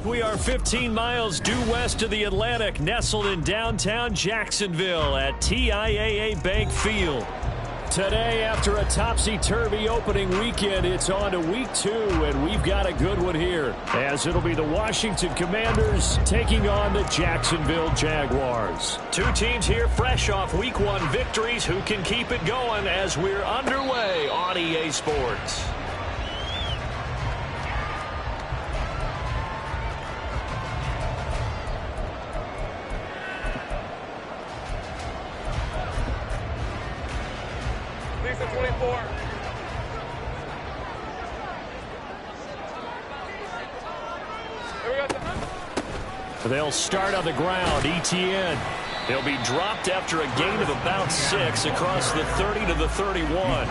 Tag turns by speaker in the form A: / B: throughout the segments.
A: We are 15 miles due west of the Atlantic, nestled in downtown Jacksonville at TIAA Bank Field. Today, after a topsy-turvy opening weekend, it's on to week 2, and we've got a good one here, as it'll be the Washington Commanders taking on the Jacksonville Jaguars. Two teams here fresh off week 1 victories. Who can keep it going as we're underway on EA Sports? They'll start on the ground. Etienne. He'll be dropped after a gain of about 6 across the 30 to the 31.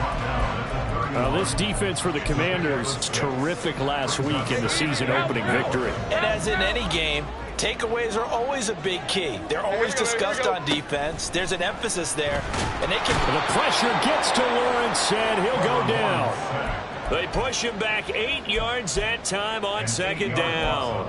A: This defense for the Commanders is terrific last week in the season opening victory.
B: And as in any game, takeaways are always a big key. They're always discussed on defense. There's an emphasis there. And they can.
A: The pressure gets to Lawrence, and he'll go down. They push him back 8 yards that time on second down.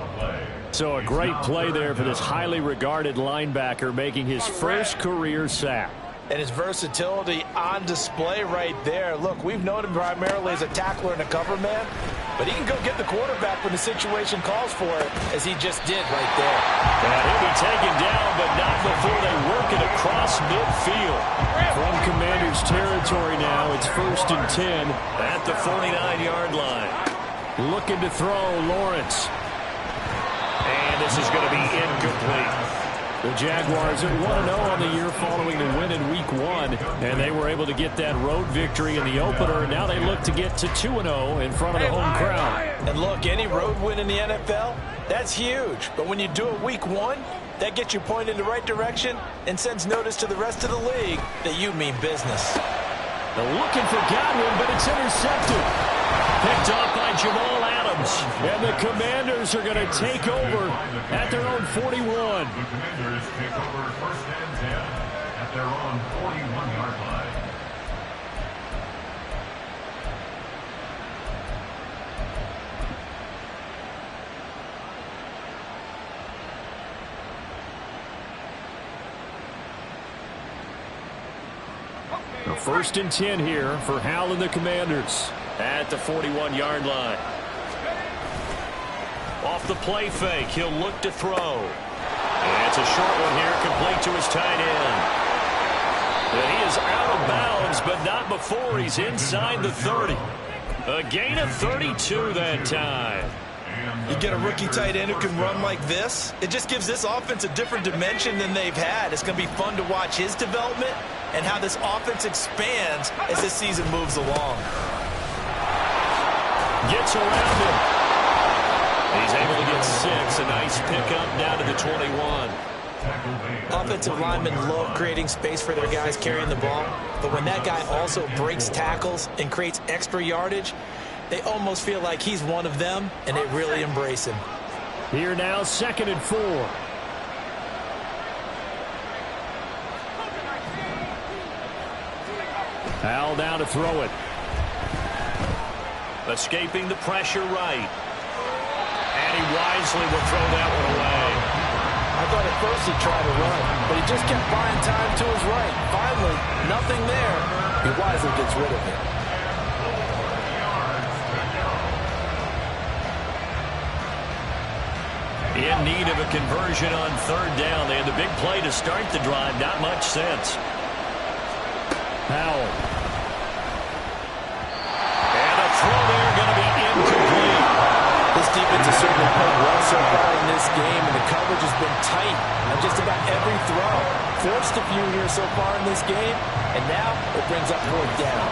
A: So a great play there for this highly regarded linebacker, making his first career sack.
B: And his versatility on display right there. Look, we've known him primarily as a tackler and a cover man, but he can go get the quarterback when the situation calls for it, as he just did right there.
A: And he'll be taken down, but not before they work it across midfield. From Commanders territory now, it's 1st and 10 at the 49-yard line. Looking to throw, Lawrence. And this is going to be incomplete. The Jaguars are 1-0 on the year following the win in week 1, and they were able to get that road victory in the opener. Now they look to get to 2-0 in front of the home crowd.
B: And look, any road win in the NFL, that's huge. But when you do it week 1, that gets you pointed in the right direction and sends notice to the rest of the league that you mean business.
A: They're looking for Godwin, but it's intercepted. Picked off by Jamal Adams. And the Commanders are going to take over at their own 41.
C: The Commanders take over 1st and 10 at their own 41-yard line.
A: The 1st and 10 here for Hal and the Commanders at the 41-yard line. Off the play fake, he'll look to throw. And it's a short one here, complete to his tight end. And he is out of bounds, but not before he's inside the 30. A gain of 32 that time.
B: You get a rookie tight end who can run like this, it just gives this offense a different dimension than they've had. It's going to be fun to watch his development and how this offense expands as this season moves along.
A: Gets around him. He's able to get 6. A nice pickup down to the 21.
B: Offensive linemen love creating space for their guys carrying the ball, but when that guy also breaks tackles and creates extra yardage, they almost feel like he's one of them, and they really embrace him.
A: Here now, 2nd and 4. Hal down to throw it. Escaping the pressure right. And he wisely will throw that one away.
B: I thought at first he'd try to run, but he just kept buying time to his right. Finally, nothing there. He wisely gets rid of it.
A: In need of a conversion on 3rd down. They had the big play to start the drive. Not much sense. Howell. And a throw there going to be incomplete.
B: This defense has certainly played well so far in this game, and the coverage has been tight on just about every throw. Forced a few here so far in this game, and now it brings up 4th down.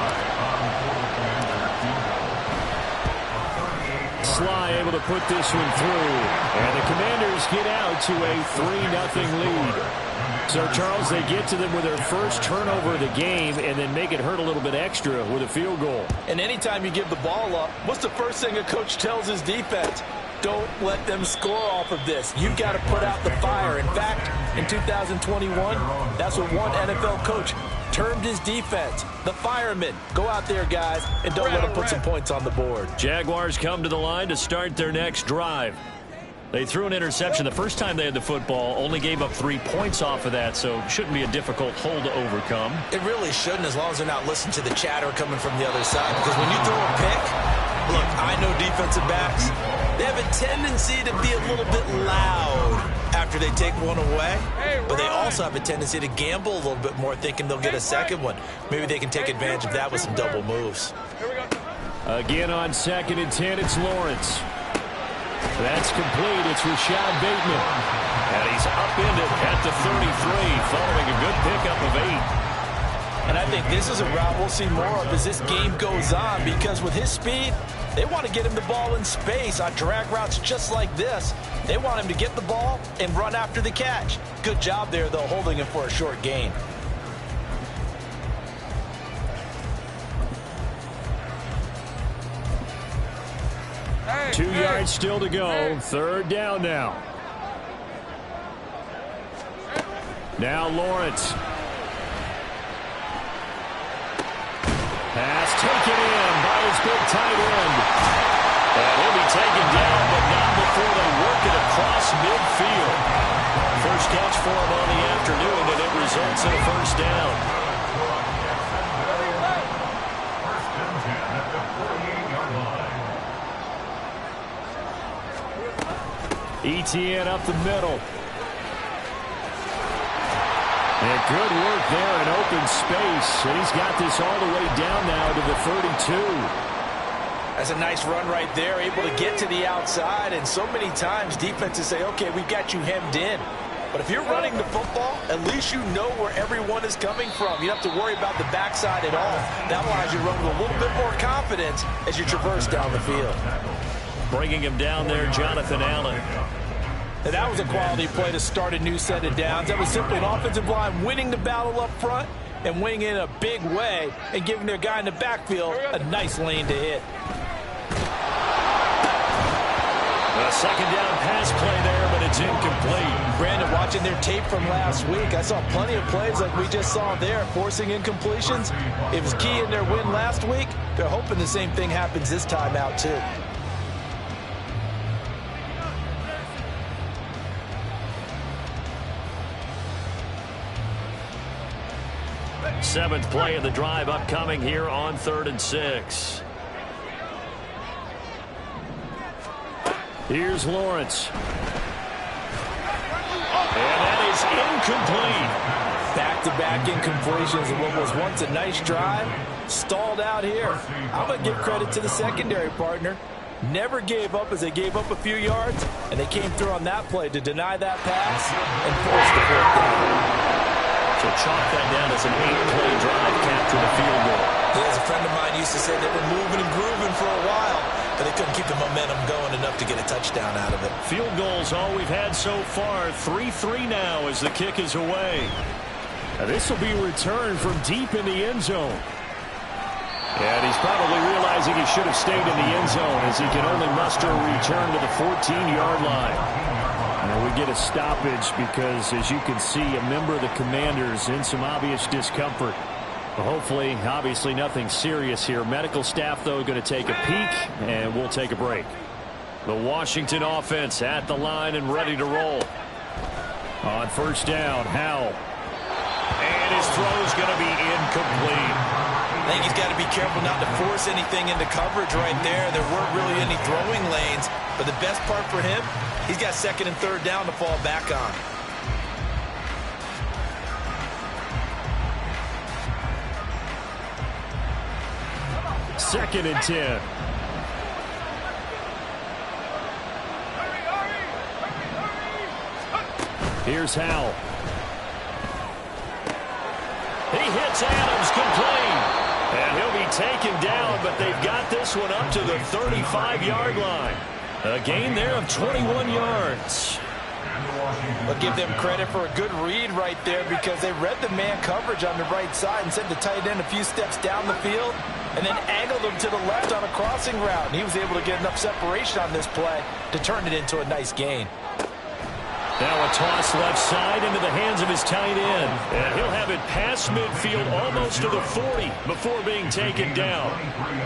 A: Sly able to put this one through. And the Commanders get out to a 3-0 lead. So, Charles, they get to them with their first turnover of the game and then make it hurt a little bit extra with a field goal.
B: And anytime you give the ball up, what's the first thing a coach tells his defense? Don't let them score off of this. You've got to put out the fire. In fact, in 2021, that's what one NFL coach termed his defense, the firemen. Go out there, guys, and don't let them put some points on the board.
A: Jaguars come to the line to start their next drive. They threw an interception the first time they had the football, only gave up 3 points off of that, so shouldn't be a difficult hole to overcome.
B: It really shouldn't, as long as they're not listening to the chatter coming from the other side. Because when you throw a pick, look, I know defensive backs, they have a tendency to be a little bit loud after they take one away. But they also have a tendency to gamble a little bit more, thinking they'll get a second one. Maybe they can take advantage of that with some double moves.
A: Again on 2nd and 10, it's Lawrence. That's complete. It's Rashad Bateman. And he's upended at the 33, following a good pickup of 8.
B: And I think this is a route we'll see more of as this game goes on, because with his speed, they want to get him the ball in space on drag routes just like this. They want him to get the ball and run after the catch. Good job there, though, holding him for a short gain.
A: Hey, 2 yards still to go. 3rd down now. Now Lawrence. Pass taken in by his big tight end. And he'll be taken down, but not before they work it across midfield. First catch for him on the afternoon, and it results in a 1st down. ETN up the middle. And good work there in open space. And he's got this all the way down now to the 32.
B: That's a nice run right there, able to get to the outside. And so many times defenses say, okay, we've got you hemmed in. But if you're running the football, at least you know where everyone is coming from. You don't have to worry about the backside at all. That allows you to run with a little bit more confidence as you traverse down the field.
A: Bringing him down there, Jonathan Allen.
B: And that was a quality play to start a new set of downs. That was simply an offensive line winning the battle up front and winning in a big way and giving their guy in the backfield a nice lane to hit.
A: A 2nd down pass play there, but it's incomplete.
B: Brandon, watching their tape from last week, I saw plenty of plays like we just saw there, forcing incompletions. It was key in their win last week. They're hoping the same thing happens this time out, too.
A: Seventh play of the drive upcoming here on 3rd and 6. Here's Lawrence. And that is incomplete.
B: Back-to-back incompletions of what was once a nice drive. Stalled out here. I'm going to give credit to the secondary partner. Never gave up as they gave up a few yards, and they came through on that play to deny that pass and force the 4th down.
A: So chalk that down as an 8-play drive, capture the field goal.
B: Yeah, as a friend of mine used to say, they were moving and grooving for a while, but they couldn't keep the momentum going enough to get a touchdown out of it.
A: Field goals all we've had so far. 3-3 now as the kick is away. Now this will be returned from deep in the end zone. And he's probably realizing he should have stayed in the end zone as he can only muster a return to the 14-yard line. And we get a stoppage because, as you can see, a member of the Commanders in some obvious discomfort. But hopefully, obviously, nothing serious here. Medical staff, though, going to take a peek, and we'll take a break. The Washington offense at the line and ready to roll. On 1st down, Howell. And his throw's going to be incomplete.
B: I think he's got to be careful not to force anything into coverage right there. There weren't really any throwing lanes. But the best part for him, he's got 2nd and 3rd down to fall back on.
A: Second and 10. Here's Howell. He hits Adams complete. And he'll be taken down, but they've got this one up to the 35-yard line. A gain there of 21 yards.
B: I'll give them credit for a good read right there because they read the man coverage on the right side and sent the tight end a few steps down the field and then angled him to the left on a crossing route. And he was able to get enough separation on this play to turn it into a nice gain.
A: Now a toss left side into the hands of his tight end. And he'll have it past midfield almost to the 40 before being taken down.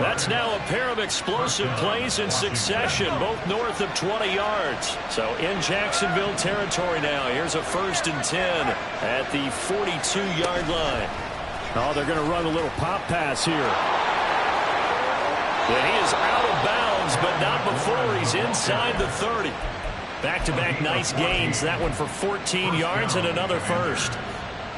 A: That's now a pair of explosive plays in succession, both north of 20 yards. So in Jacksonville territory now. Here's a 1st and 10 at the 42-yard line.
D: Oh, they're going to run a little pop pass here.
A: And he is out of bounds, but not before he's inside the 30. Back-to-back nice gains. That one for 14 yards and another first.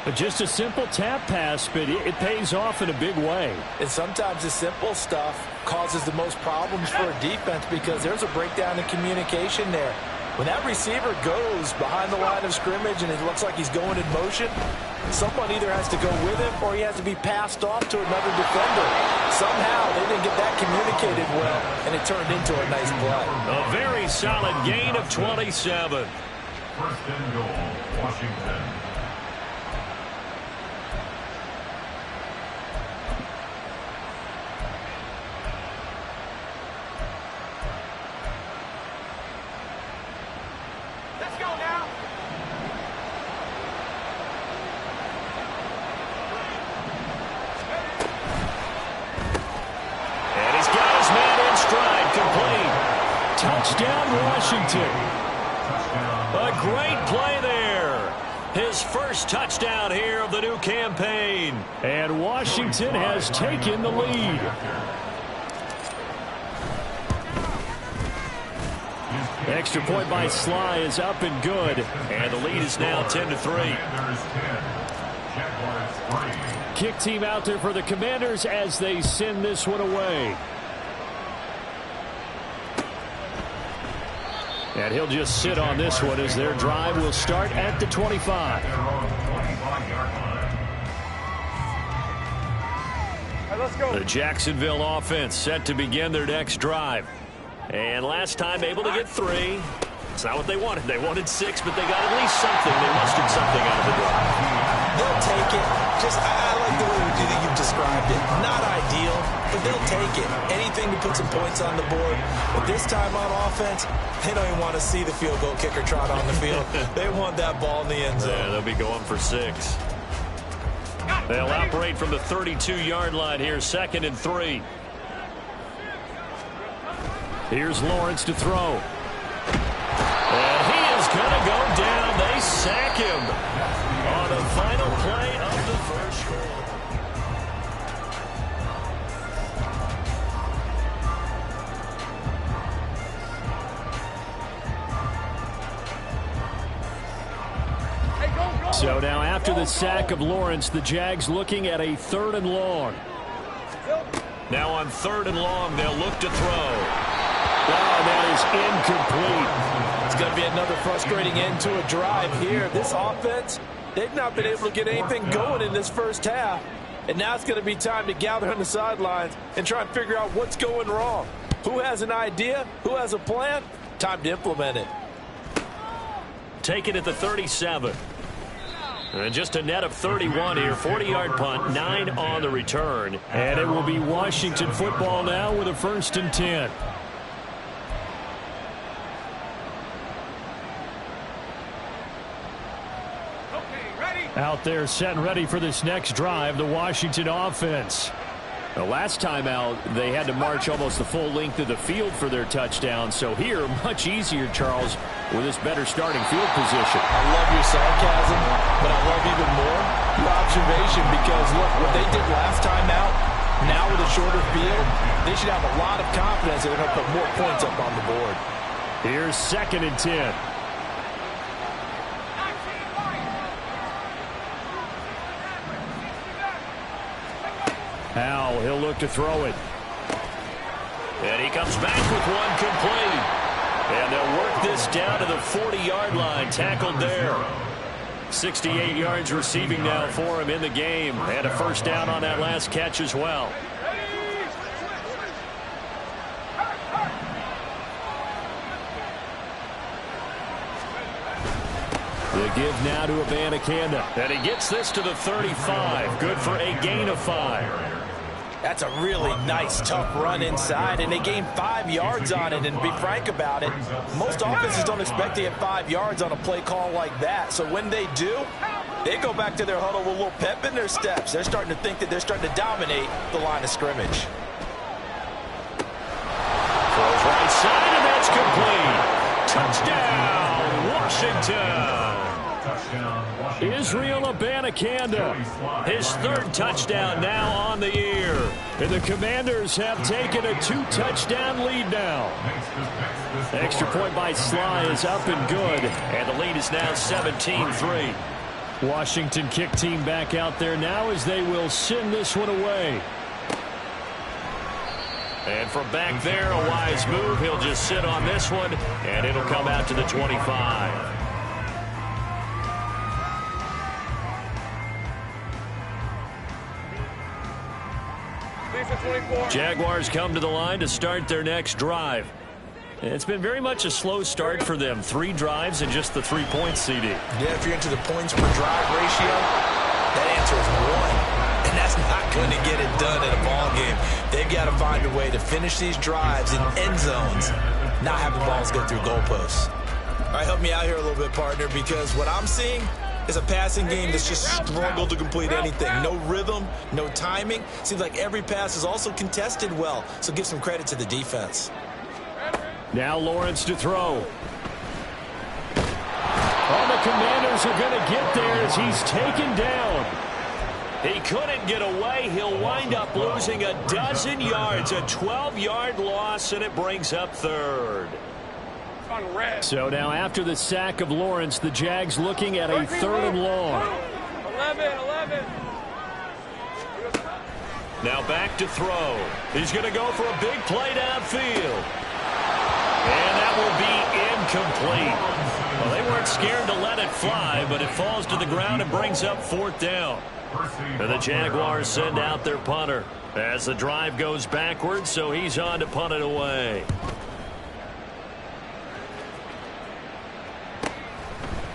D: But just a simple tap pass, but it pays off in a big way.
B: And sometimes the simple stuff causes the most problems for a defense because there's a breakdown in communication there. When that receiver goes behind the line of scrimmage and it looks like he's going in motion, someone either has to go with him or he has to be passed off to another defender. Somehow they didn't get that communicated well, and it turned into a nice play.
A: A very solid gain of 27.
C: 1st and goal, Washington.
D: Touchdown, Washington.
A: A great play there. His first touchdown here of the new campaign.
D: And Washington has taken the lead. Extra point by Sly is up and good.
A: And the lead is now 10-3.
D: Kick team out there for the Commanders as they send this one away. And he'll just sit on this one as their drive will start at the 25.
A: The Jacksonville offense set to begin their next drive. And last time able to get 3. It's not what they wanted. They wanted 6, but they got at least something. They mustered something out of the drive.
B: They'll take it. I like the way that you've described it. Not ideal, but they'll take it. Anything to put some points on the board. But this time on offense, they don't even want to see the field goal kicker trot on the field. They want that ball in the end zone.
A: Yeah, they'll be going for 6. They'll operate from the 32-yard line here, 2nd and 3.
D: Here's Lawrence to throw.
A: And he is going to go down. They sack him on the final play of the first quarter.
D: So now after the sack of Lawrence, the Jags looking at a 3rd and long.
A: Now on 3rd and long, they'll look to throw.
D: Oh, that is incomplete.
B: It's going to be another frustrating end to a drive here. This offense, they've not been able to get anything going in this first half. And now it's going to be time to gather on the sidelines and try and figure out what's going wrong. Who has an idea? Who has a plan? Time to implement it.
A: Take it at the 37. And just a net of 31 here. 40-yard punt, 9 on the return.
D: And it will be Washington football now with a 1st and 10. Out there set and ready for this next drive, the Washington offense. The last time out, they had to march almost the full length of the field for their touchdown. So here, much easier, Charles, with this better starting field position.
B: I love your sarcasm, but I love even more your observation because, look, what they did last time out, now with a shorter field, they should have a lot of confidence that they're going to put more points up on the board.
D: Here's 2nd and 10. Howell, he'll look to throw it.
A: And he comes back with one complete. And they'll work this down to the 40-yard line, tackled there. 68 yards receiving now for him in the game. And a first down on that last catch as well.
D: The give now to Abanikanda.
A: And he gets this to the 35. Good for a gain of 5.
B: That's a really nice, tough run inside, and they gained 5 yards on it. And to be frank about it, most offenses don't expect to get 5 yards on a play call like that. So when they do, they go back to their huddle with a little pep in their steps. They're starting to think that they're starting to dominate the line of scrimmage.
D: Throws right side, and that's complete. Touchdown, Washington. Israel Abanikanda, his 3rd touchdown now on the year. And the Commanders have taken a 2-touchdown lead now. Extra point by Sly is up and good. And the lead is now 17-3. Washington kick team back out there now as they will send this one away. And from back there, a wise move. He'll just sit on this one, and it'll come out to the 25. Jaguars come to the line to start their next drive. It's been very much a slow start for them. 3 drives and just the 3 points, CD.
B: Yeah, if you're into the points per drive ratio, that answer is 1. And that's not going to get it done in a ball game. They've got to find a way to finish these drives in end zones, not have the balls go through goalposts. All right, help me out here a little bit, partner, because what I'm seeing is a passing game that's just struggled to complete anything. No rhythm, no timing. Seems like every pass is also contested well, so give some credit to the defense.
D: Now Lawrence to throw. Oh, the Commanders are going to get there as he's taken down. He couldn't get away. He'll wind up losing a dozen yards, a 12-yard loss, and it brings up 3rd. So now after the sack of Lawrence, the Jags looking at a 3rd and long.
E: 11.
D: Now back to throw. He's going to go for a big play downfield. And that will be incomplete. Well, they weren't scared to let it fly, but it falls to the ground and brings up 4th down. And the Jaguars send out their punter as the drive goes backwards, so he's on to punt it away.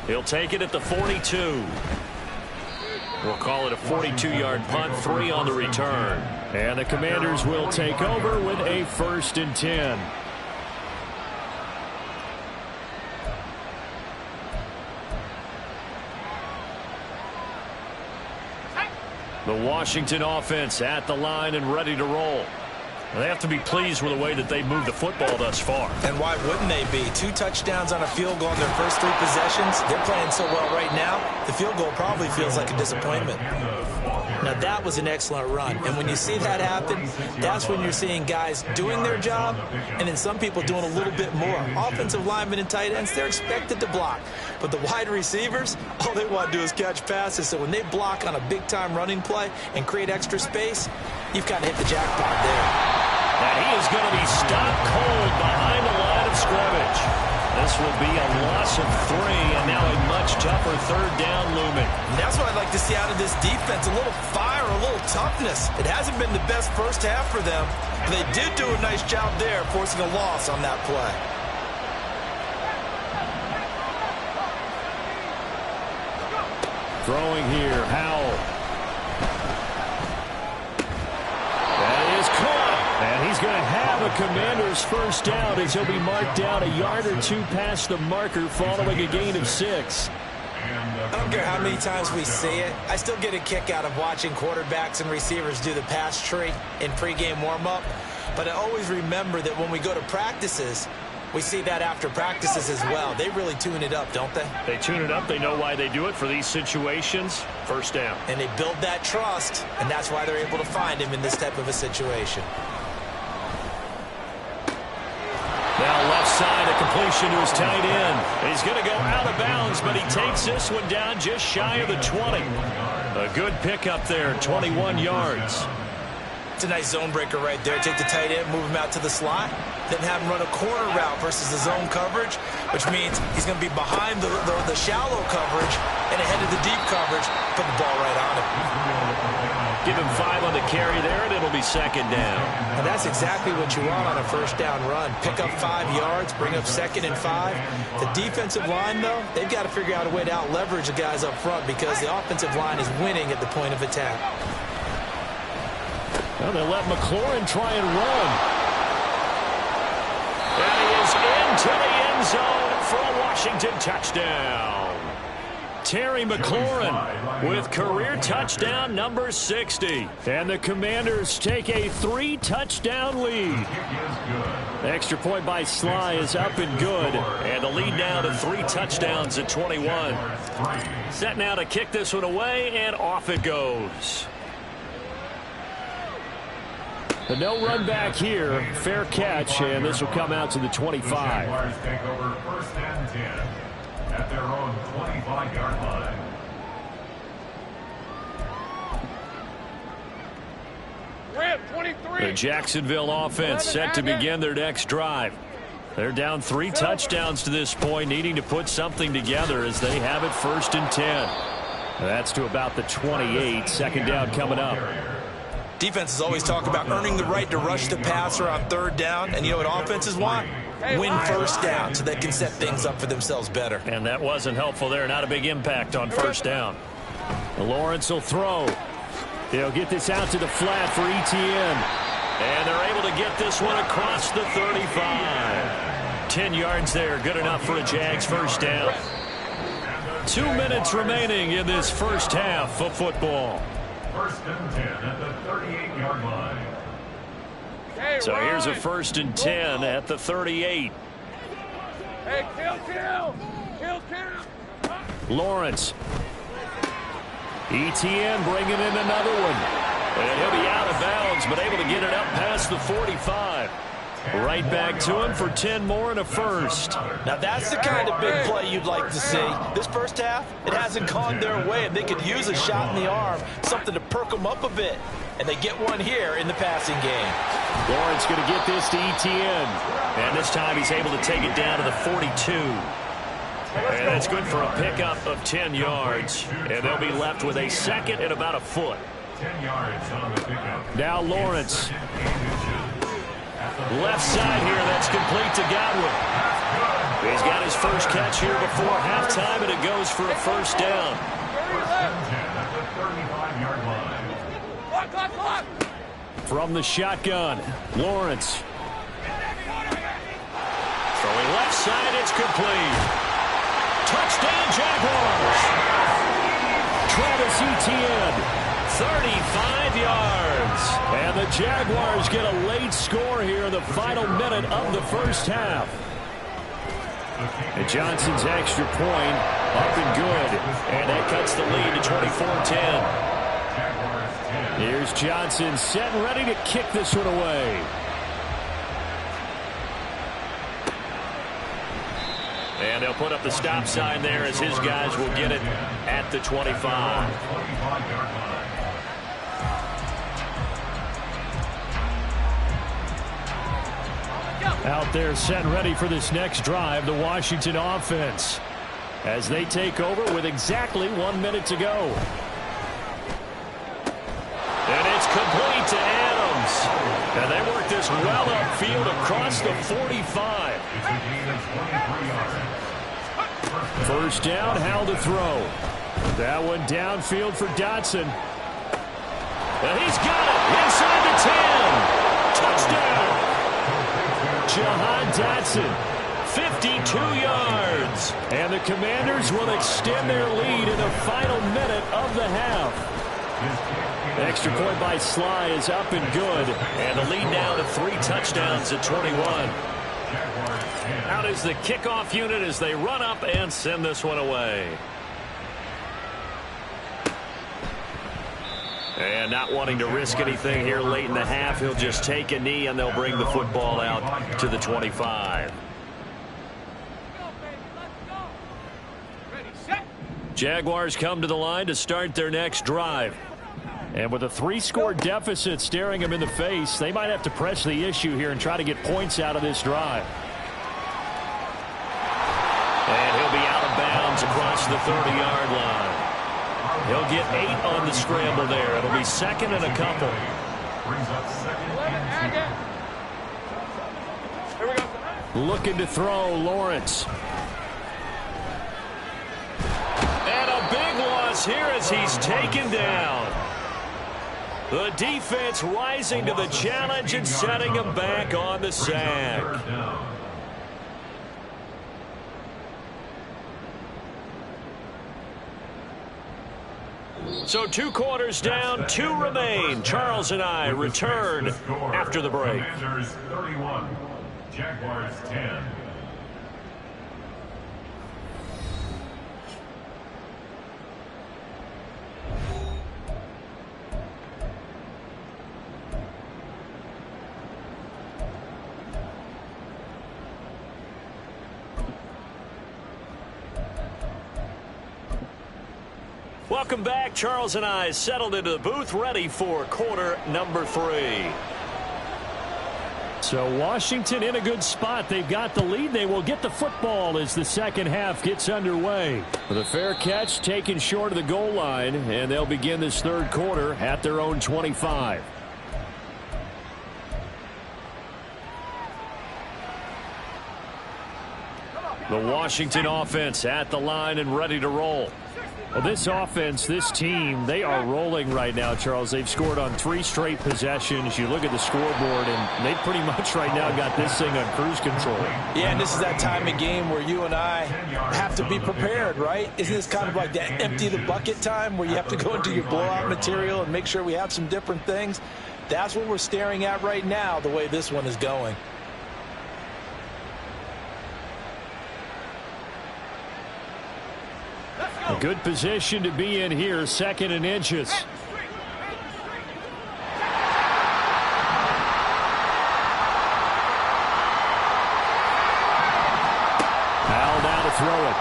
D: He'll take it at the 42. We'll call it a 42-yard punt, 3 on the return. And the Commanders will take over with a 1st and 10. The Washington offense at the line and ready to roll. They have to be pleased with the way that they moved the football thus far.
B: And why wouldn't they be? 2 touchdowns on a field goal in their first 3 possessions. They're playing so well right now, the field goal probably feels like a disappointment. Now, that was an excellent run. And when you see that happen, that's when you're seeing guys doing their job and then some people doing a little bit more. Offensive linemen and tight ends, they're expected to block. But the wide receivers, all they want to do is catch passes. So when they block on a big-time running play and create extra space, you've kind of hit the jackpot there.
D: And he is going to be stopped cold behind the line of scrimmage. This will be a loss of 3, and now a much tougher 3rd down looming.
B: And that's what I'd like to see out of this defense, a little fire, a little toughness. It hasn't been the best first half for them, but they did do a nice job there, forcing a loss on that play.
D: Throwing here, Howell. That is caught. And he's going to have a Commander's 1st down as he'll be marked down a yard or 2 past the marker following a gain of 6.
B: I don't care how many times we see it. I still get a kick out of watching quarterbacks and receivers do the pass tree in pregame warm-up. But I always remember that when we go to practices, we see that after practices as well. They really tune it up, don't they?
D: They tune it up. They know why they do it for these situations. 1st down.
B: And they build that trust, and that's why they're able to find him in this type of a situation.
D: Now left side, a completion to his tight end. He's going to go out of bounds, but he takes this one down just shy of the 20. A good pickup there, 21 yards.
B: It's a nice zone breaker right there. Take the tight end, move him out to the slot, then have him run a corner route versus the zone coverage, which means he's going to be behind the shallow coverage and ahead of the deep coverage. Put the ball right on him.
D: Give him 5 on the carry there, and it'll be 2nd down.
B: And that's exactly what you want on a 1st down run. Pick up 5 yards, bring up 2nd and 5. The defensive line, though, they've got to figure out a way to out-leverage the guys up front because the offensive line is winning at the point of attack.
D: Well, they let McLaurin try and run. And he is into the end zone for a Washington touchdown. Terry McLaurin with career touchdown number 60. And the Commanders take a 3-touchdown lead. Extra point by Sly is up and good. And the lead now to 3 touchdowns at 21. Set now to kick this one away, and off it goes. The no run back here. Fair catch, and this will come out to the 25.
C: Jaguars take over 1st and 10 at their own 25-yard line.
E: Rip, 23.
D: The Jacksonville offense set to begin their next drive. They're down 3 touchdowns to this point, needing to put something together as they have it 1st and 10. That's to about the 28. Second down coming up.
B: Defenses always talk about earning the right to rush the passer on 3rd down, and you know what offenses want? Win 1st down so they can set things up for themselves better.
D: And that wasn't helpful there. Not a big impact on 1st down. Lawrence will throw. He'll get this out to the flat for Etienne. And they're able to get this one across the 35. 10 yards there. Good enough for a Jags 1st down. 2 minutes remaining in this first half of football.
C: 1st and 10 at the 38-yard line.
D: So here's a 1st and 10 at the 38.
E: Hey, kill.
D: Lawrence. Etienne bringing in another one. And he'll be out of bounds, but able to get it up past the 45. Right back to him for 10 more and a 1st.
B: Now that's the kind of big play you'd like to see. This first half, it hasn't gone their way, and they could use a shot in the arm, something to perk them up a bit. And they get one here in the passing game.
D: Lawrence going to get this to Etienne. And this time he's able to take it down to the 42. And that's good for a pickup of 10 yards. And they'll be left with a 2nd and about a foot.
C: 10 yards on the pickup.
D: Now Lawrence. Left side here, that's complete to Godwin. He's got his first catch here before halftime, and it goes for a 1st down.
C: 1st and 10 at the 35-yard line.
E: Clock.
D: From the shotgun, Lawrence. Throwing left side, it's complete. Touchdown, Jaguars. Travis Etienne, 35 yards. And the Jaguars get a late score here in the final minute of the first half. And Johnson's extra point up and good. And that cuts the lead to 24-10. Here's Johnson set and ready to kick this one away. And they'll put up the stop sign there as his guys will get it at the 25. Out there set and ready for this next drive, the Washington offense, as they take over with exactly 1 minute to go. And it's complete to Adams. And they work this well upfield across the 45. 1st down, Howell to throw. That one downfield for Dotson. And he's got it inside the 10. Touchdown. Jahan Dotson, 52 yards. And the Commanders will extend their lead in the final minute of the half. Extra point by Sly is up and good. And the lead now to 3 touchdowns at 21. Out is the kickoff unit as they run up and send this one away. And not wanting to risk anything here late in the half, he'll just take a knee and they'll bring the football out to the 25. Jaguars come to the line to start their next drive. And with a 3-score deficit staring them in the face, they might have to press the issue here and try to get points out of this drive. And he'll be out of bounds across the 30-yard line. He'll get 8 on the scramble there. It'll be 2nd and a couple. Looking to throw, Lawrence. And a big loss here as he's taken down.
A: The defense rising to the challenge and setting him back on the sack. So 2 quarters down, 2 remain. Charles and I return after the break.
C: Commanders 31, Jaguars 10.
A: Welcome back. Charles and I settled into the booth, ready for quarter number 3.
D: So Washington in a good spot. They've got the lead. They will get the football as the second half gets underway. The fair catch taken short of the goal line, and they'll begin this third quarter at their own 25. The Washington offense at the line and ready to roll. Well, this offense, this team, they are rolling right now, Charles. They've scored on 3 straight possessions. You look at the scoreboard, and they pretty much right now got this thing on cruise control.
B: Yeah, and this is that time of game where you and I have to be prepared, right? Isn't this kind of like that empty the bucket time where you have to go into your blowout material and make sure we have some different things? That's what we're staring at right now, the way this one is going.
D: A good position to be in here, 2nd and inches. Powell down to throw it.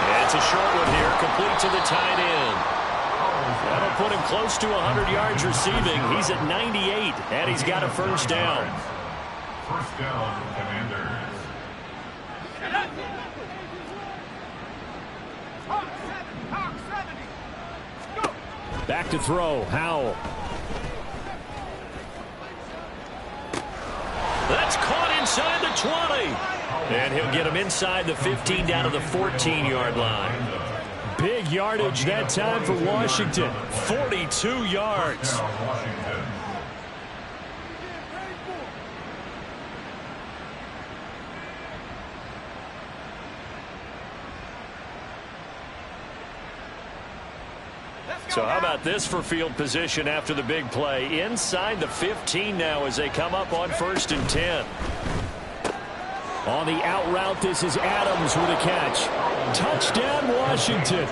A: And it's a short one here, complete to the tight end. That'll put him close to 100 yards receiving. He's at 98, and he's got a first down.
C: First down, Commanders.
D: Back to throw, Howell.
A: That's caught inside the 20. And he'll get him inside the 15 down to the 14-yard line.
D: Big yardage that time for Washington.
A: 42 yards.
C: Washington.
A: So how about this for field position after the big play? Inside the 15 now as they come up on 1st and 10.
D: On the out route, this is Adams with a catch. Touchdown, Washington.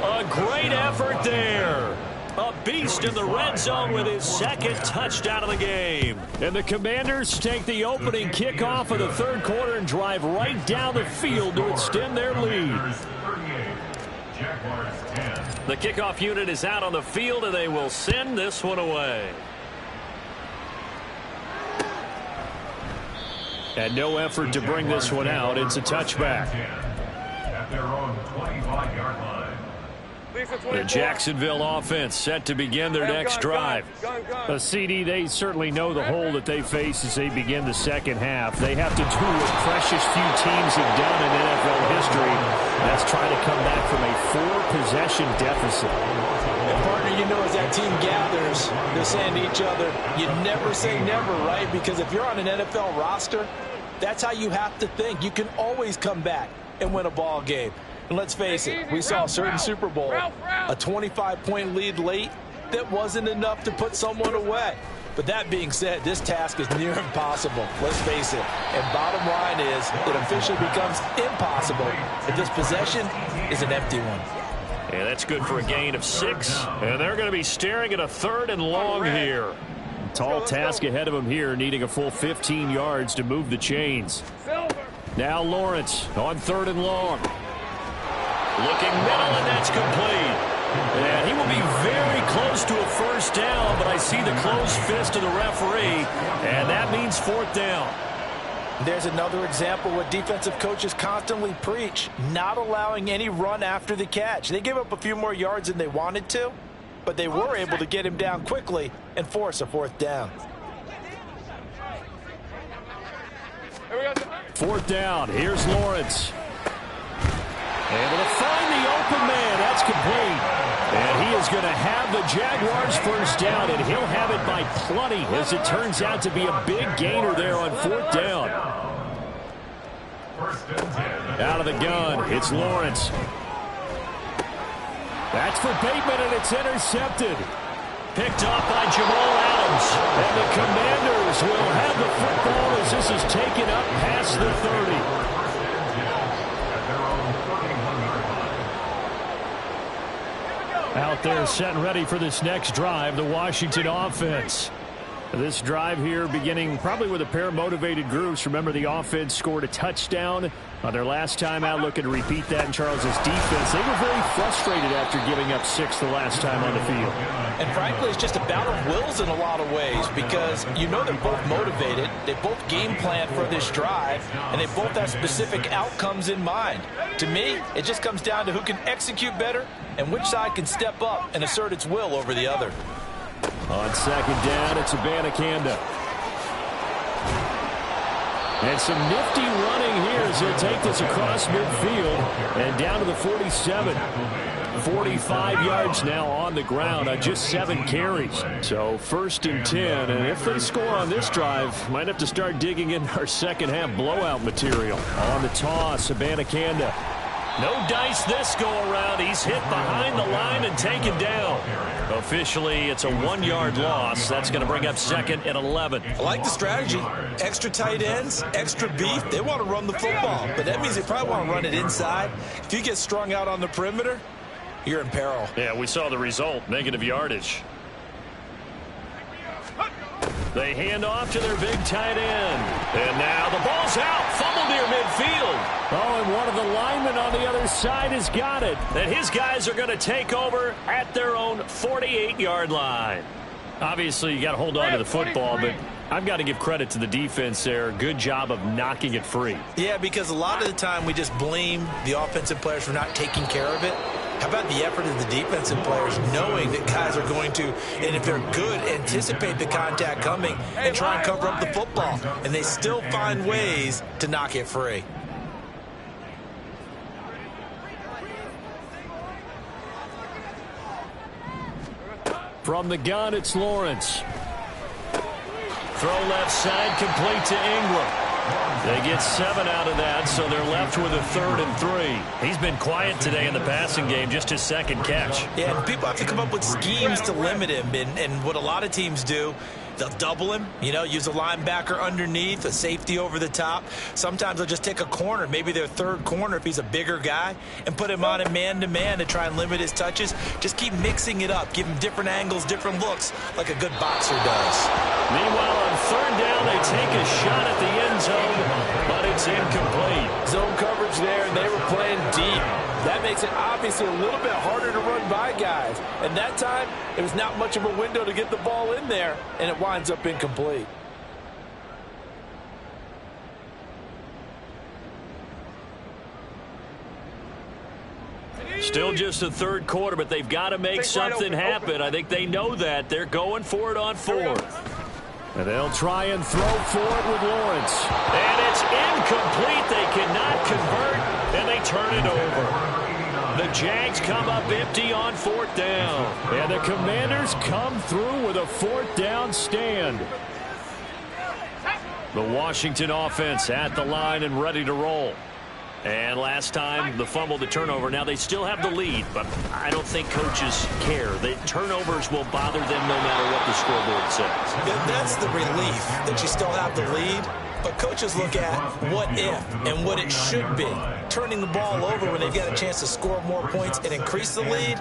A: A great effort there. A beast in the red zone with his 2nd touchdown of the game.
D: And the Commanders take the opening kickoff of the third quarter and drive right down the field to extend their lead.
C: Jaguars 10.
A: The kickoff unit is out on the field, and they will send this one away.
D: And no effort to bring this one out. It's a touchback.
C: At their own 25-yard line.
D: The Jacksonville offense set to begin their next drive. A CD, they certainly know the hole that they face as they begin the second half. They have to do what precious few teams have done in NFL history. That's try to come back from a 4-possession deficit.
B: And partner, you know, as that team gathers, they're saying to each other, you never say never, right? Because if you're on an NFL roster, that's how you have to think. You can always come back and win a ball game. And let's face it, we saw a certain Super Bowl, a 25-point lead late that wasn't enough to put someone away. But that being said, this task is near impossible. Let's face it. And bottom line is, it officially becomes impossible if this possession is an empty one.
A: And that's good for a gain of 6. And they're going to be staring at a 3rd and long here.
D: Tall task ahead of them here, needing a full 15 yards to move the chains. Now Lawrence on 3rd and long.
A: Looking middle, and that's complete. And he will be very close to a first down, but I see the closed fist of the referee, and that means 4th down.
B: There's another example what defensive coaches constantly preach, not allowing any run after the catch. They gave up a few more yards than they wanted to, but they were able to get him down quickly and force a 4th down.
D: 4th down. Here's Lawrence. Able to find the open man. That's complete. And he is is going to have the Jaguars first down, and he'll have it by plenty, as it turns out to be a big gainer there on 4th down. Out of the gun, it's Lawrence. That's for Bateman, and it's intercepted. Picked off by Jamal Adams. And the Commanders will have the football as this is taken up past the 30. Out there set and ready for this next drive, the Washington offense. This drive here beginning probably with a pair of motivated groups. Remember, the offense scored a touchdown on their last time out. Looking to repeat that in Charles's defense. They were very frustrated after giving up 6 the last time on the field.
B: And frankly, it's just a battle of wills in a lot of ways, because you know they're both motivated. They both game plan for this drive, and they both have specific outcomes in mind. To me, it just comes down to who can execute better and which side can step up and assert its will over the other.
D: On 2nd down, it's Abanikanda. And some nifty running here as they'll take this across midfield and down to the 47. 45 yards now on the ground on just 7 carries. So 1st and 10, and if they score on this drive, might have to start digging in our second half blowout material. On the toss, Abanikanda. No dice this go around. He's hit behind the line and taken down. Officially, it's a 1-yard loss. That's going to bring up 2nd and 11.
B: I like the strategy. Extra tight ends, extra beef. They want to run the football, but that means they probably want to run it inside. If you get strung out on the perimeter, you're in peril.
D: Yeah, we saw the result, negative yardage. They hand off to their big tight end. And now the ball's out. Fumble near midfield. Oh, and one of the linemen on the other side has got it. And his guys are going to take over at their own 48-yard line. Obviously, you got to hold on to the football, but I've got to give credit to the defense there. Good job of knocking it free.
B: Yeah, because a lot of the time we just blame the offensive players for not taking care of it. How about the effort of the defensive players knowing that guys are going to, and if they're good, anticipate the contact coming and try and cover up the football. And they still find ways to knock it free.
D: From the gun, it's Lawrence. Throw left side, complete to Ingram. They get 7 out of that, so they're left with a 3rd and 3. He's been quiet today in the passing game, just his 2nd catch.
B: Yeah, and people have to come up with schemes to limit him, and what a lot of teams do, they'll double him, use a linebacker underneath, a safety over the top. Sometimes they'll just take a corner, maybe their 3rd corner if he's a bigger guy, and put him on a man-to-man to try and limit his touches. Just keep mixing it up, give him different angles, different looks, like a good boxer does.
D: Meanwhile, on 3rd down, they take a shot at the end zone, but it's incomplete.
B: Zone coverage there, and they were playing deep. That makes it obviously a little bit harder to run by guys. And that time, it was not much of a window to get the ball in there, and it winds up incomplete.
D: Still just the 3rd quarter, but they've got to make something happen. I think they know that. They're going for it on 4th. And they'll try and throw for it with Lawrence. And it's incomplete. They cannot convert, and they turn it over. The Jags come up empty on 4th down. And the Commanders come through with a 4th down stand. The Washington offense at the line and ready to roll. And last time, the fumble, the turnover. Now, they still have the lead, but I don't think coaches care. The turnovers will bother them no matter what the scoreboard says.
B: Yeah, that's the relief, that you still have the lead. But coaches look at what if and what it should be. Turning the ball over when they've got a chance to score more points and increase the lead,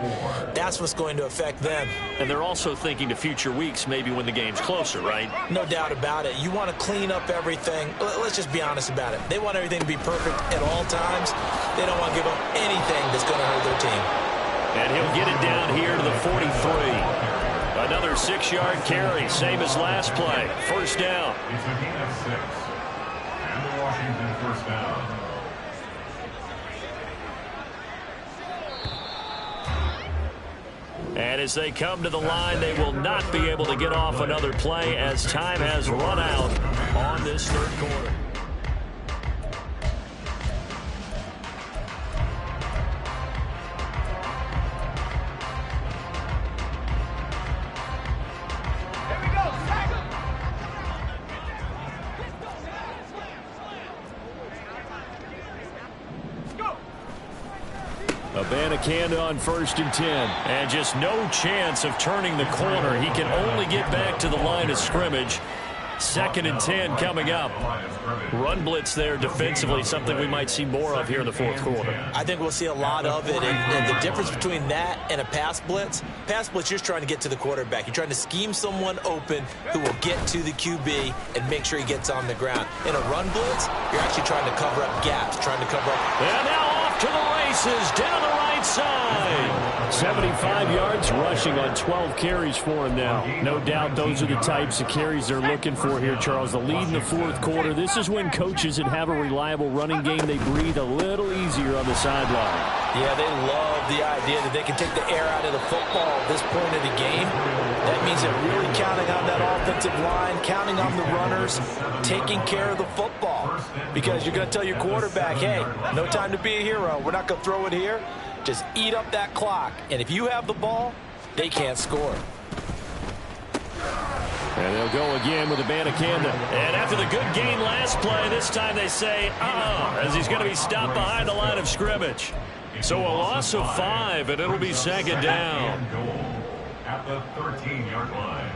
B: that's what's going to affect them.
D: And they're also thinking to future weeks, maybe when the game's closer, right?
B: No doubt about it. You want to clean up everything. Let's just be honest about it. They want everything to be perfect at all times. They don't want to give up anything that's going to hurt their team.
D: And he'll get it down here to the 43. Another 6-yard carry, same as last play. 1st down.
C: It's a gain of 6. And the Washington 1st down.
D: And as they come to the line, they will not be able to get off another play as time has run out on this 3rd quarter. Abanikanda on 1st and 10. And just no chance of turning the corner. He can only get back to the line of scrimmage. 2nd and 10 coming up. Run blitz there defensively, something we might see more of here in the 4th quarter.
B: I think we'll see a lot of it. And the difference between that and a pass blitz, you're trying to get to the quarterback. You're trying to scheme someone open who will get to the QB and make sure he gets on the ground. In a run blitz, you're actually trying to cover up gaps, trying to cover up.
D: And now off to the races, down the right side. 75 yards rushing on 12 carries for him now. No doubt those are the types of carries they're looking for here, Charles. The lead in the 4th quarter. This is when coaches that have a reliable running game, they breathe a little easier on the sideline.
B: Yeah, they love the idea that they can take the air out of the football at this point of the game. That means they're really counting on that offensive line, counting on the runners, taking care of the football. Because you're going to tell your quarterback, hey, no time to be a hero. We're not going to throw it here. Just eat up that clock. And if you have the ball, they can't score.
D: And they'll go again with Abanikanda. And after the good gain last play, this time they say, as he's going to be stopped behind the line of scrimmage. So a loss of 5, and it'll be 2nd down.
C: At the 13-yard line.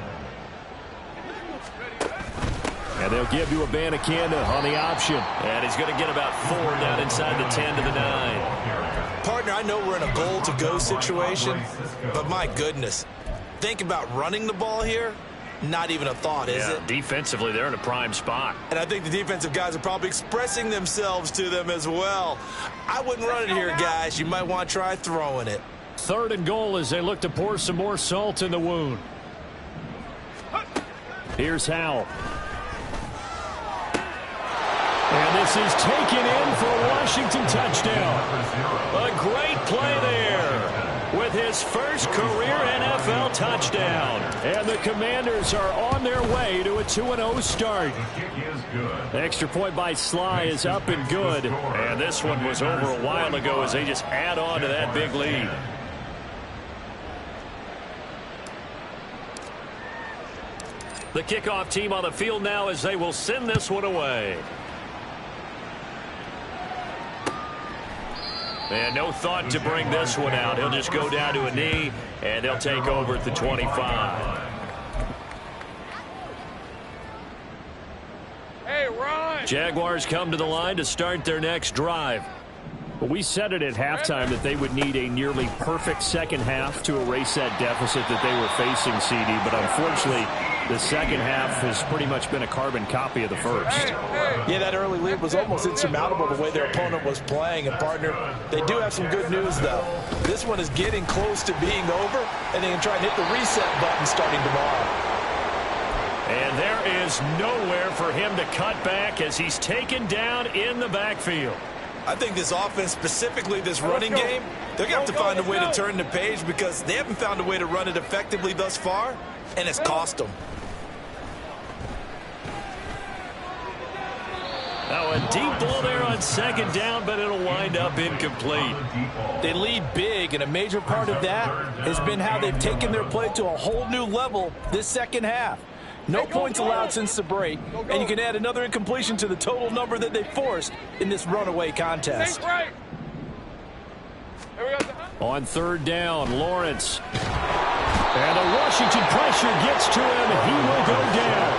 D: And they'll give to Abanikanda on the option. And he's going to get about 4 down inside the 10 to the 9.
B: Partner, I know we're in a goal-to-go situation, but my goodness, think about running the ball here. Not even a thought, is it?
D: Defensively, they're in a prime spot.
B: And I think the defensive guys are probably expressing themselves to them as well. I wouldn't run it here, guys. You might want to try throwing it.
D: 3rd and goal as they look to pour some more salt in the wound. Here's Howell. And this is taken in for a Washington touchdown. A great play there with his first career NFL touchdown. And the Commanders are on their way to a 2-0 start. Extra point by Sly is up and good. And this one was over a while ago as they just add on to that big lead. The kickoff team on the field now as they will send this one away. And no thought to bring this one out. He'll just go down to a knee, and they'll take over at the 25.
E: Hey, Ron!
D: Jaguars come to the line to start their next drive. Well, we said it at halftime that they would need a nearly perfect second half to erase that deficit that they were facing, CD. But unfortunately, the second half has pretty much been a carbon copy of the first.
B: Yeah, that early lead was almost insurmountable the way their opponent was playing. And, partner, they do have some good news, though. This one is getting close to being over, and they can try and hit the reset button starting tomorrow.
D: And there is nowhere for him to cut back as he's taken down in the backfield.
B: I think this offense, specifically this running game, they're going to have to find a way to turn the page because they haven't found a way to run it effectively thus far, and it's cost them.
D: Now a deep ball there on 2nd down, but it'll wind up incomplete.
B: They lead big, and a major part of that has been how they've taken their play to a whole new level this second half. No points allowed since the break, and you can add another incompletion to the total number that they forced in this runaway contest.
D: On 3rd down, Lawrence. And the Washington pressure gets to him. He will go down.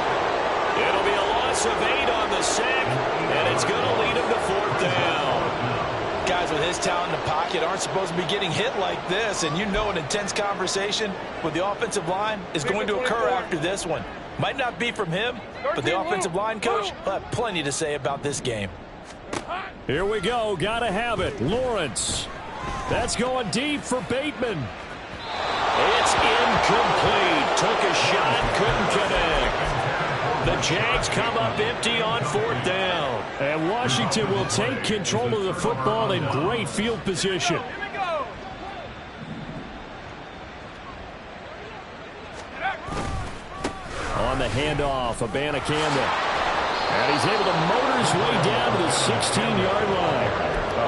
D: It'll be a loss of 8 on the sack, and it's going to lead him to 4th down.
B: Guys with his talent in the pocket aren't supposed to be getting hit like this, and you know an intense conversation with the offensive line is going to occur after this one. Might not be from him, but the offensive line coach will have plenty to say about this game.
D: Here we go. Got to have it. Lawrence. That's going deep for Bateman. It's incomplete. Took a shot, couldn't connect. The Jags come up empty on 4th down. And Washington will take control of the football in great field position. On the handoff, Abanikanda. And he's able to motor his way down to the 16-yard line.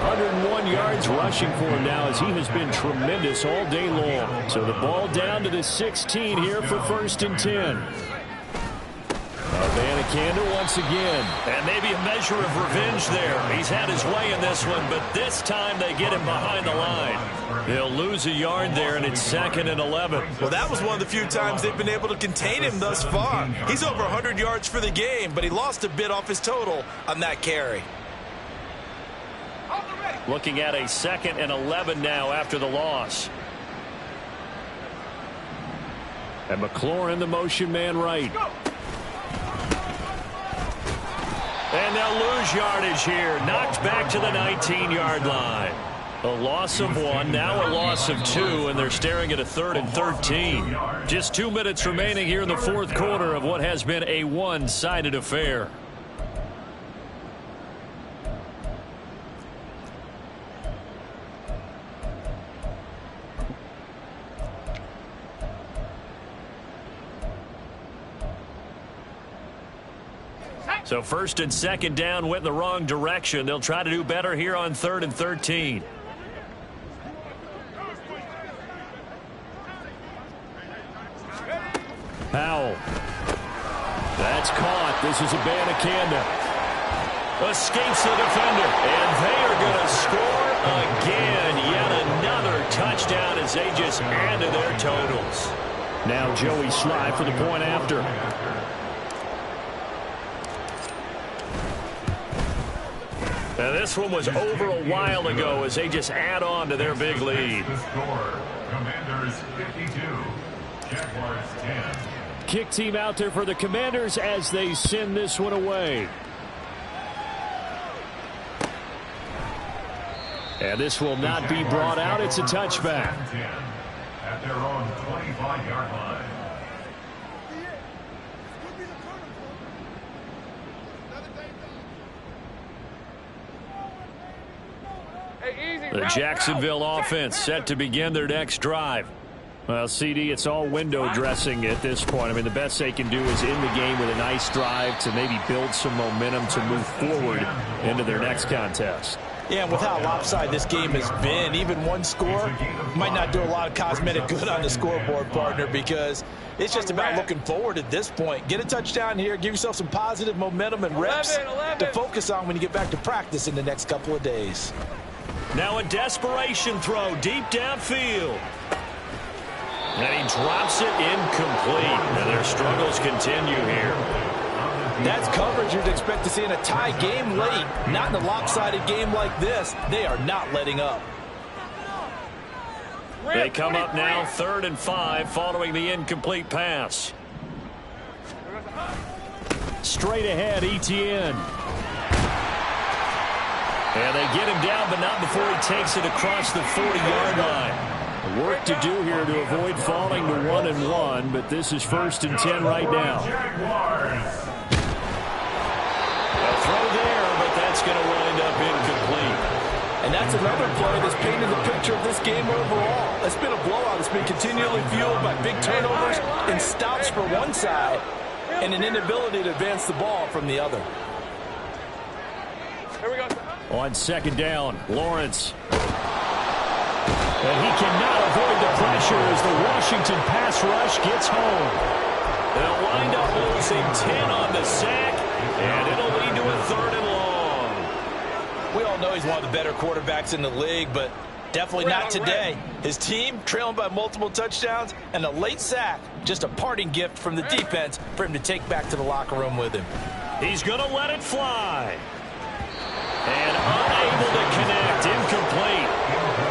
D: 101 yards rushing for him now as he has been tremendous all day long. So the ball down to the 16 here for 1st and 10. Abanikanda once again.
A: And maybe a measure of revenge there. He's had his way in this one, but this time they get him behind the line. They'll lose a yard there, and it's 2nd and 11.
B: Well, that was one of the few times they've been able to contain him thus far. He's over 100 yards for the game, but he lost a bit off his total on that carry.
D: Looking at a 2nd and 11 now after the loss. And McLaurin, the motion man right. And they'll lose yardage here. Knocked back to the 19-yard line. A loss of 1, now a loss of 2, and they're staring at a 3rd and 13. Just 2 minutes remaining here in the 4th quarter of what has been a one-sided affair. So 1st and 2nd down went in the wrong direction. They'll try to do better here on 3rd and 13. Powell. That's caught. This is Abanikanda. Escapes the defender. And they are going to score again. Yet another touchdown as they just add to their totals. Now Joey Slye for the point after. Now this one was over a while ago as they just add on to their big lead.
C: The score, Commanders 52, Jaguars 10.
D: Kick team out there for the Commanders as they send this one away. And this will not be brought out. It's a touchback.
C: At their own 25-yard line.
D: The Jacksonville offense set to begin their next drive. Well, CD, it's all window dressing at this point. I mean, the best they can do is end the game with a nice drive to maybe build some momentum to move forward into their next contest.
B: Yeah, and with how lopsided this game has been, even one score might not do a lot of cosmetic good on the scoreboard, partner, because it's just about looking forward at this point. Get a touchdown here, give yourself some positive momentum and reps to focus on when you get back to practice in the next couple of days.
A: Now a desperation throw deep downfield. And he drops it incomplete. And their struggles continue here.
B: That's coverage you'd expect to see in a tie game late. Not in a lopsided game like this. They are not letting up.
A: They come up now 3rd and 5 following the incomplete pass.
D: Straight ahead, Etienne. And they get him down, but not before he takes it across the 40-yard line. Work to do here to avoid falling to 1-1, but this is 1st and 10 right now.
A: A throw there, but that's going to wind up incomplete.
B: And that's another play that's painted the picture of this game overall. It's been a blowout. It's been continually fueled by big turnovers and stops for one side and an inability to advance the ball from the other.
E: Here we go.
D: On 2nd down, Lawrence. And he cannot avoid the pressure as the Washington pass rush gets home.
A: They'll wind up losing 10 on the sack, and it'll lead to a 3rd and long.
B: We all know he's one of the better quarterbacks in the league, but definitely not today. His team trailing by multiple touchdowns and a late sack, just a parting gift from the defense for him to take back to the locker room with him.
A: He's going to let it fly. And unable to connect, incomplete.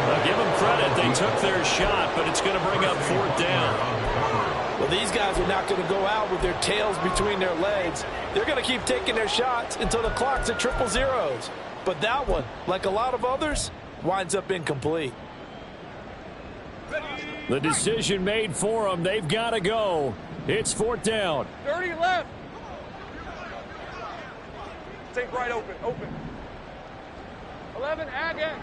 A: I'll give them credit, they took their shot, but it's going to bring up 4th down.
B: Well, these guys are not going to go out with their tails between their legs. They're going to keep taking their shots until the clock's at 000. But that one, like a lot of others, winds up incomplete.
D: The decision made for them. They've got to go. It's 4th down.
E: 30 left. Take right open. 11, again.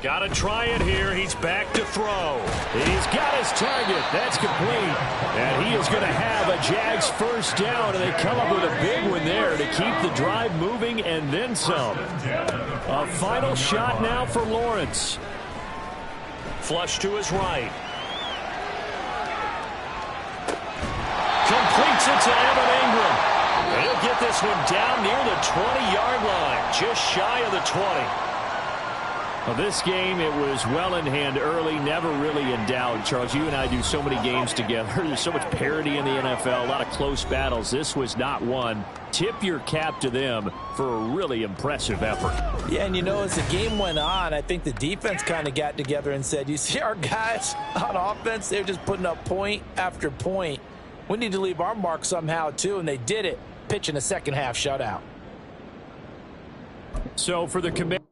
A: Got to try it here. He's back to throw.
D: He's got his target. That's complete. And he is going to have a Jags 1st down, and they come up with a big one there to keep the drive moving and then some. A final shot now for Lawrence.
A: Flush to his right. Completes it this one down near the 20-yard line, just shy of the 20.
D: Well, this game, it was well in hand early, never really in doubt. Charles, you and I do so many games together. There's so much parity in the NFL, a lot of close battles. This was not one. Tip your cap to them for a really impressive effort.
B: Yeah, and you know, as the game went on, I think the defense kind of got together and said, you see our guys on offense, they're just putting up point after point. We need to leave our mark somehow, too, and they did it, pitching a second-half shutout.
D: So for the Commanders,